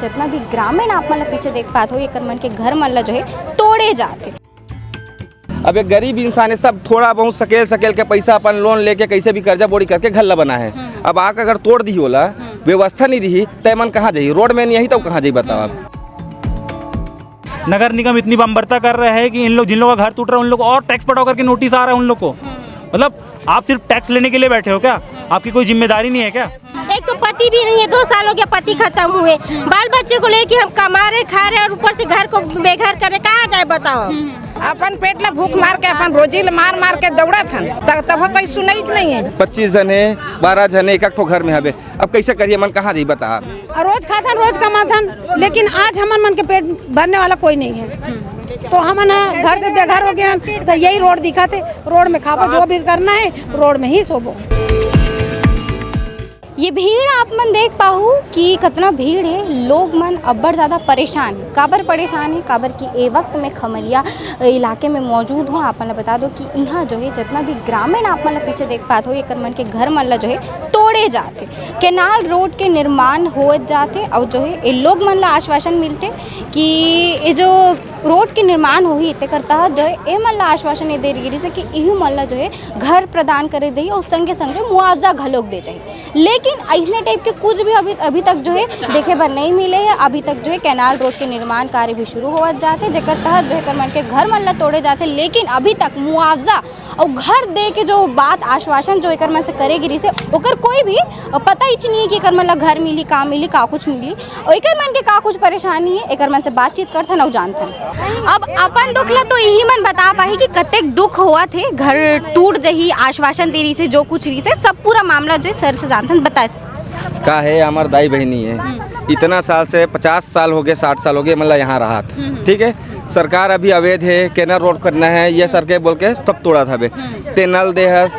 जितना भी ग्रामीण आप मतलब पीछे देख पाते हो ये मन के घर मतलब जो है तोड़े जाते। अब एक गरीब इंसान है, सब थोड़ा बहुत सकेल के पैसा अपन लोन लेके कैसे भी कर्जा बोरी करके घर बना है। अब आके अगर तोड़ दी होला, व्यवस्था नहीं दी तो मन कहाँ जाइए, रोड में नहीं आई तो कहाँ जाइए बताओ आप। नगर निगम इतनी बम्बरता कर रहे हैं कि इन लोग जिन लोगों का घर टूट रहा है उन लोग को और टैक्स पटाओ करके नोटिस आ रहा है उन लोग को। मतलब आप सिर्फ टैक्स लेने के लिए बैठे हो क्या? आपकी कोई जिम्मेदारी नहीं है क्या? एक तो पति भी नहीं है, 2 साल हो गया पति खत्म हुए, बाल बच्चे को लेके हम कमा रहे खा रहे और ऊपर से घर को बेघर करे, कहाँ जाए बताओ। अपन पेट ला भूख मार के अपन रोजी मार के दौड़ा था तब कोई सुनाई नहीं है। 25 जने 12 जने एक तो घर में हवे, अब कैसे करिए मन कहाँ जाइए बता आप। रोज खाथन रोज कमाथन, लेकिन आज हमन मन के पेट भरने वाला कोई नहीं है, तो हम घर से बेघर हो गए। तो यही रोड दिखाते, रोड में खाओ, जो भी करना है रोड में ही सोबो। ये भीड़ आप मन देख पाहू कि कितना भीड़ है, लोग मन अब्बड़ ज़्यादा परेशान है। काबर परेशान है, काबर कि ए वक्त में खमरिया इलाके में मौजूद हूँ। आप मन बता दो कि यहाँ जो है जितना भी ग्रामीण आप मन पीछे देख पाते हो ये मन के घर मन जो है तोड़े जाते, कैनाल रोड के निर्माण हो जाते और जो है ये लोग मन ला आश्वासन मिलते कि ये जो रोड के निर्माण हो ही करता जो है ये मन ला आश्वासन ये दे रही से कि यही मन ला जो है घर प्रदान करे दी और संगे संग जो मुआवजा घलोक दे जाए। लेकिन ऐसने टाइप के कुछ भी अभी तक जो है देखे बर नहीं मिले है। अभी तक जो है कैनाल रोड के निर्माण कार्य भी शुरू हो जाते जेकर तहत जो है मन के घर मन ला तोड़े जाते, लेकिन अभी तक मुआवजा और घर दे के जो बात आश्वासन जो एक मन से करे गिरी से ओकर कोई भी पता ही नहीं है कि एक मन ला घर मिली का मिली का कुछ मिली और एक मन के का कुछ परेशानी है, एक मन से बातचीत करथन और जानथन। अब अपन दुख ला तो यही मन बता पाही कि कतेक दुख हुआ थे, घर टूट जही आश्वासन दे रही से जो कुछ रही से सब पूरा मामला जो है सर से जानथन बता का है। हमार दाई बहनी है, इतना साल से 50 साल हो गए 60 साल हो गए मतलब यहाँ रहा था, ठीक है। सरकार अभी अवैध है, कैनाल रोड करना है ये सर के बोल के तब तोड़ा था बे। ते नल देहस,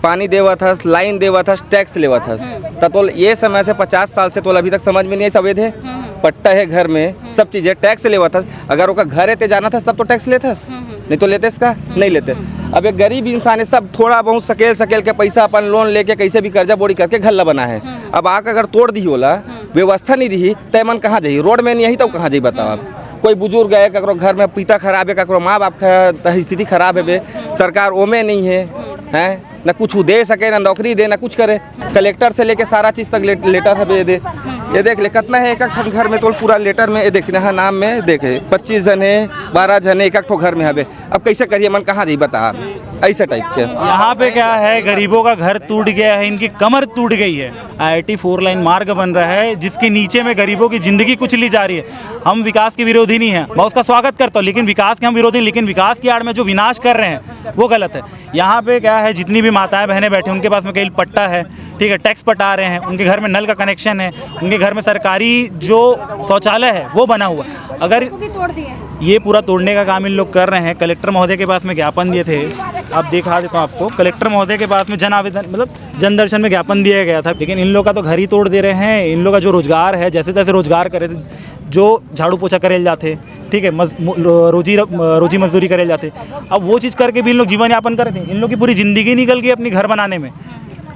पानी देवत हस, लाइन देवत हस, टैक्स लेवत हस, तो ये समय से 50 साल से तो अभी तक समझ में नहीं है अवैध है। पट्टा है घर में, सब चीज़ें टैक्स लेवत हस, अगर ओका घर है जाना था तब तो टैक्स लेते हस, नहीं तो लेते इसका नहीं लेते। अब एक गरीब इंसान है, सब थोड़ा बहुत सकेल के पैसा अपन लोन लेके कैसे भी कर्जा बोरी करके घर बना है। अब आके अगर तोड़ दी होला, व्यवस्था नहीं दी तो मन कहाँ जाइए, रोड में नहीं आई तो कहाँ जाइए बताओ आप। कोई बुजुर्ग है, ककरो घर में पिता खराब है, ककरो माँ बाप का स्थिति खराब है बे, सरकार ओमे नहीं है न कुछ दे सके, ना नौकरी दे, ना कुछ करे। कलेक्टर से लेके सारा चीज़ तक लेटर है ये दे, ये देख ले कितना है एक घर में, तो पूरा लेटर में ये देख रहा नाम में देखे 25 जने 12 जने एक घर में हवे। अब कैसे करिए मन कहाँ जाइए बता ऐसा टाइप के। यहाँ पे क्या है, गरीबों का घर टूट गया है, इनकी कमर टूट गई है। IIT 4 लाइन मार्ग बन रहा है जिसके नीचे में गरीबों की जिंदगी कुचली जा रही है। हम विकास के विरोधी नहीं हैं, मैं उसका स्वागत करता हूँ, लेकिन विकास के हम विरोधी, लेकिन विकास की आड़ में जो विनाश कर रहे हैं वो गलत है। यहाँ पे क्या है, जितनी भी माताएं बहनें बैठे उनके पास में कई पट्टा है, ठीक है, टैक्स पटा रहे हैं, उनके घर में नल का कनेक्शन है, उनके घर में सरकारी जो शौचालय है वो बना हुआ। अगर ये पूरा तोड़ने का काम इन लोग कर रहे हैं, कलेक्टर महोदय के पास में ज्ञापन दिए थे, अब दिखा देता हूँ आपको। कलेक्टर महोदय के पास में जन आवेदन मतलब जन दर्शन में ज्ञापन दिया गया था, लेकिन इन लोग का तो घर ही तोड़ दे रहे हैं। इन लोग का जो रोजगार है, जैसे तैसे रोजगार करे थे, जो झाड़ू पोछा करे जाते, ठीक है, रोजी मजदूरी करे जाते, अब वो चीज़ करके भी इन लोग जीवन यापन कर रहे थे। इन लोग की पूरी ज़िंदगी निकल गई अपनी घर बनाने में,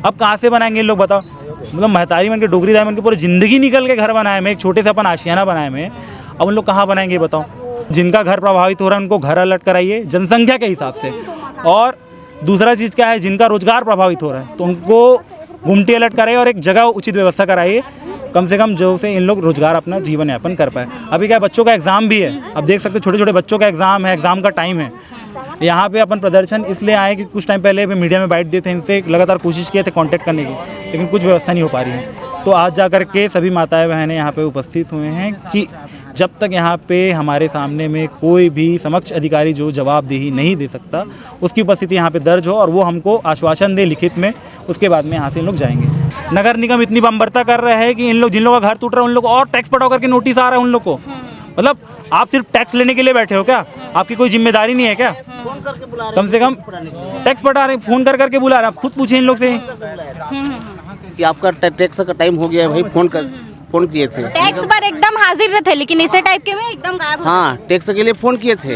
अब कहाँ से बनाएंगे इन लोग बताओ। मतलब महतारी मन के डोगरी दाई मन की पूरी ज़िंदगी निकल के घर बनाए में, एक छोटे से अपन आशियाना बनाए में, अब उन लोग कहाँ बनाएंगे बताओ। जिनका घर प्रभावित हो रहा है उनको घर अलर्ट कराइए जनसंख्या के हिसाब से, और दूसरा चीज़ क्या है, जिनका रोजगार प्रभावित हो रहा है तो उनको गुमटी अलर्ट कराइए और एक जगह उचित व्यवस्था कराइए, कम से कम जो से इन लोग रोजगार अपना जीवन यापन कर पाए। अभी क्या बच्चों का एग्ज़ाम भी है, अब देख सकते छोटे छोटे बच्चों का एग्ज़ाम है, एग्ज़ाम का टाइम है। यहाँ पे अपन प्रदर्शन इसलिए आए कि कुछ टाइम पहले मीडिया में बैठ दिए थे, इनसे लगातार कोशिश किए थे कांटेक्ट करने की, लेकिन कुछ व्यवस्था नहीं हो पा रही है। तो आज जा कर के सभी माताएं बहनें यहाँ पे उपस्थित हुए हैं कि जब तक यहाँ पे हमारे सामने में कोई भी समक्ष अधिकारी जो जवाबदेही नहीं दे सकता, उसकी उपस्थिति यहाँ पे दर्ज हो और वो हमको आश्वासन दे लिखित में, उसके बाद में यहाँ से इन लोग जाएंगे। नगर निगम इतनी बम्बरता कर रहे हैं कि इन लोग जिन लोगों का घर टूट रहा है उन लोग और टैक्स पटाओ करके नोटिस आ रहा है उन लोग को। मतलब आप सिर्फ टैक्स लेने के लिए बैठे हो क्या? आपकी कोई जिम्मेदारी नहीं है क्या? कम से कम टैक्स पटा रहे, फोन कर करके बुला रहे, आप खुद पूछिए इन लोग से कि आपका टैक्स का टाइम हो गया है भाई, फोन किए थे। टैक्स पर एकदम हाजिर थे, लेकिन इसे टाइप के में एकदम गायब। हाँ, टैक्स के लिए फोन किए थे।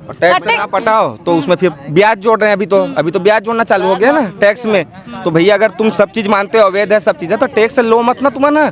और टैक्स ना पटाओ तो उसमें फिर ब्याज जोड़ रहे हैं। अभी तो ब्याज जोड़ना चालू हो गया ना टैक्स में। तो भैया अगर तुम सब चीज मानते हो अवैध है सब चीजें, तो टैक्स लो मत ना तुम ना।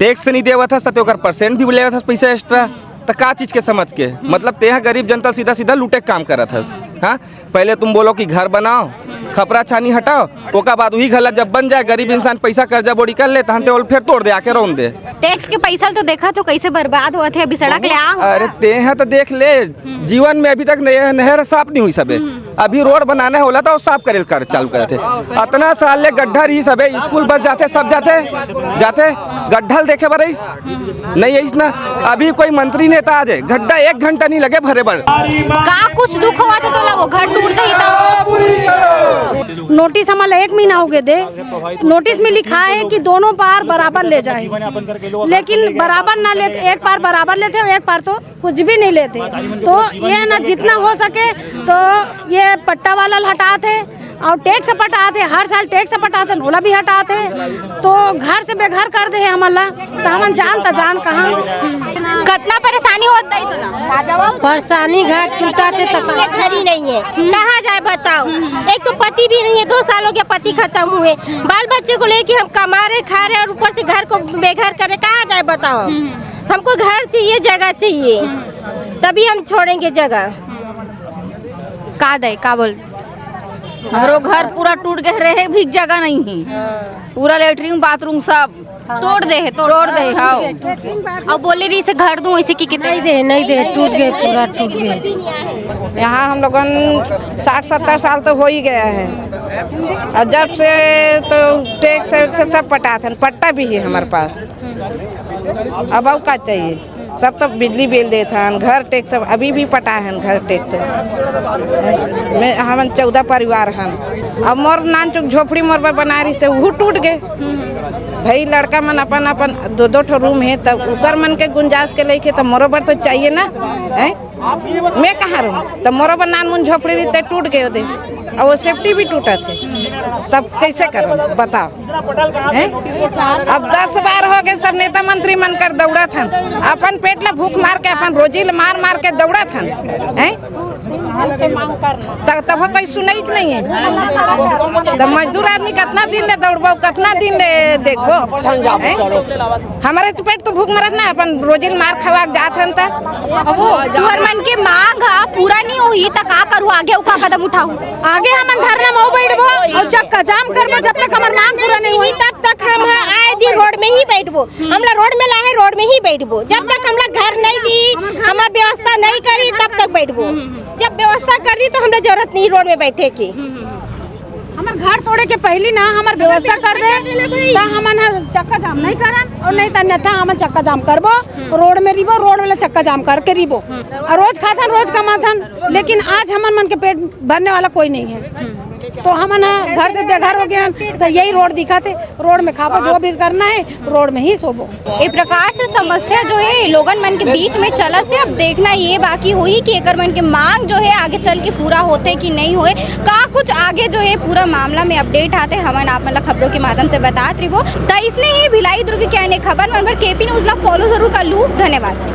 टैक्स नहीं देवा था तो ओकर परसेंट भी लेवा था पैसा एक्स्ट्रा, तो का चीज़ के समझ के मतलब ते यहाँ गरीब जनता सीधा सीधा लूटे काम करत हस। हाँ, पहले तुम बोलो कि घर बनाओ, खपरा छानी हटाओ, ओका बाद वही गलत जब बन जाए, गरीब इंसान पैसा कर्जा बोड़ी कर ले, तहन ते और फिर तोड़ दे आके रोन दे। टैक्स के पैसा तो देखा तो कैसे बर्बाद हुआ थे, अभी सड़क ले आ। अरे ते हैं तो देख ले, जीवन में अभी तक नहर साफ नहीं हुई सबे, अभी रोड बनाना होला तो साफ करे कर चालू करे थे। इतना साल ले गड्ढा रही सबे, स्कूल बस जाते सब जाते गड्ढा देखे बरईस नहीं है ना। अभी कोई मंत्री नेता आ जाए, गड्ढा 1 घंटा नहीं लगे भरे भर। का कुछ दुख हुआ था तो वो घर टूट गई था। नोटिस हमारा 1 महीना हो गए दे, नोटिस में लिखा है कि दोनों पार बराबर ले जाए, लेकिन बराबर ना ले, एक पार बराबर लेते और एक पार तो कुछ भी नहीं लेते। तो ये ना जितना हो सके तो ये पट्टा वाला हटाते और टैक्स पटाते, हर साल टैक्स पटाते, नोला भी हटाते, तो घर से बेघर कर दे हमारा, तो हम जान कहाँ कितना परेशानी होता है तो परेशानी घर टूटाते तक घर ही नहीं है, कहाँ जाए बताओ। एक तो पति भी नहीं है, 2 साल हो गया पति खत्म हुए, बाल बच्चे को लेके हम कमा रहे खा रहे और ऊपर से घर को बेघर करे, कहाँ जाए बताओ। हमको घर चाहिए, जगह चाहिए, तभी हम छोड़ेंगे जगह। का दे का बोल हमारो घर पूरा टूट गए रहे, भी जगह नहीं है, पूरा लेटरिन बाथरूम सब तोड़ दे हाँ। अब बोले रही से घर दूं इसे की कितने नहीं दे टूट गए, पूरा टूट गए। यहाँ हम लोगन 60-70 साल तो हो ही गया है, और जब से तो टैक्स से सब पटाते, पट्टा भी है हमारे पास। अब का चाहिए, सब तो बिजली बिल देते हैं, घर टैक्स अभी भी पटा है, घर टैक्स में हम 14 परिवार हैं। अब मोर नान चुक झोपड़ी मोर पर बना रही से वो टूट गए भाई। लड़का मन अपन 2-2 ठो रूम है, तब ऊपर मन के गुंजाइश के लेके तो मोरो पर तो चाहिए ना है। मैं कहाँ रहूँ, तो मोरो पर नान मुन झोपड़ी रहते टूट गए होते, और वो सेफ्टी भी टूटा थे, तब कैसे करो बताओ है? अब 10 बार हो गए, सब नेता मंत्री मन कर दौड़ा था, अपन पेट ला भूख मार के, अपन रोजी ला मार के दौड़ा था है। तब कोई सुनई नहीं है, तो मजदूर आदमी कितना दिन ले दौड़बो, कितना दिन ले देखबो। हमारे तो पेट तो भूख मरत ना, अपन रोजी मार खवा जात हन। वो तुहर मन के मांग पूरा नहीं होई त का करू, आगे का कदम उठाऊ? आगे हम धरना में बैठबो और चक्का जाम करबो, जब तक हमार मांग पूरा नहीं हुई तब तक हम आए दिन रोड में ही बैठबो। हमला रोड में लाए रोड में ही बैठबो, जब तक हमला घर नहीं दी, हमारा व्यवस्था नहीं करी, तब तक बैठबो। जब व्यवस्था कर दी तो हमरा जरूरत नहीं रोड में बैठे की। हमार घर तोड़े के पहली ना हमार व्यवस्था कर दे, तो हम चक्का जाम नहीं करन, और नहीं तो अन्यथा हम चक्का जाम करबो, रोड में रिबो, रोड वाला चक्का जाम करके रिबो, और रोज खाथन रोज कमाथन। लेकिन आज हमार मन के पेट भरने वाला कोई नहीं है, तो हम घर से बेघर हो गए, तो यही रोड दिखाते, रोड में खाबो, जो भी करना है रोड में ही सोबो। एक प्रकार से समस्या जो है लोगन मन के बीच में चला से, अब देखना ये बाकी हुई कि एकर मन के मांग जो है आगे चल के पूरा होते कि नहीं होए, का कुछ आगे जो है पूरा मामला में अपडेट आते हमन आप मतलब खबरों के माध्यम से बताते रहो। तो इसने ही भिलाई दुर्ग के आने खबर मन पर KP न्यूज़ ला फॉलो जरूर कर लूँ। धन्यवाद।